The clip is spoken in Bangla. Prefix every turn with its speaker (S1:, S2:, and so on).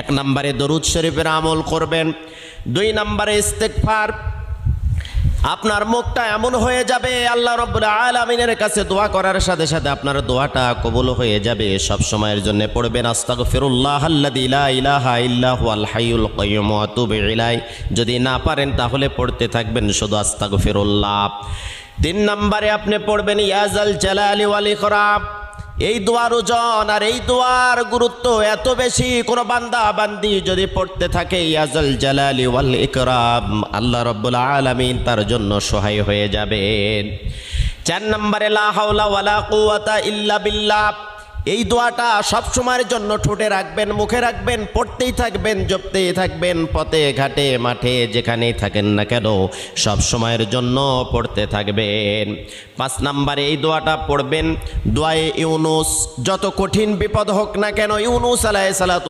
S1: এক নম্বরে দরুদ শরীফের আমল করবেন, দুই নম্বরে ইস্তেগফার। আপনার মুখটা এমন হয়ে যাবে আল্লাহ রাব্বুল আলামিনের কাছে দোয়া করার সাথে সাথে আপনার দোয়াটা কবুল হয়ে যাবে। সব সময়ের জন্য পড়বেন আস্তাগফিরুল্লাহ আল্লাযী লা ইলাহা ইল্লা হুয়াল হাইয়ুল কাইয়্যুম ওয়া আতুবু ইলাইহি। যদি না পারেন তাহলে পড়তে থাকবেন শুধু আস্তাগফিরুল্লাহ। তিন নম্বরে আপনি পড়বেন ইয়া যাল জালালি ওয়াল ইকরাম। এই দোয়ার ওজন আর এই দোয়ার গুরুত্ব এত বেশি, কোন বান্দা বান্দি যদি পড়তে থাকে ইয়া যাল জালালি ওয়াল ইকরাম, আল্লাহ রাব্বুল আলামিন তার জন্য সহায় হয়ে যাবেন। চার নম্বরে লা হাওলা ওয়ালা কুওয়াতা ইল্লা বিল্লাহ। এই দোয়াটা সব সময়ের জন্য ঠোঁটে রাখবেন, মুখে রাখবেন, পড়তেই থাকবেন, জপতেই থাকবেন, পথে ঘাটে মাঠে যেখানেই থাকেন না কেন সব সময়ের জন্য পড়তে থাকবেন। পাঁচ নম্বরে এই দোয়াটা পড়বেন দোয়ায়ে ইউনুস। যত কঠিন বিপদ হোক না কেন ইউনুস আলাইহিস সালাতু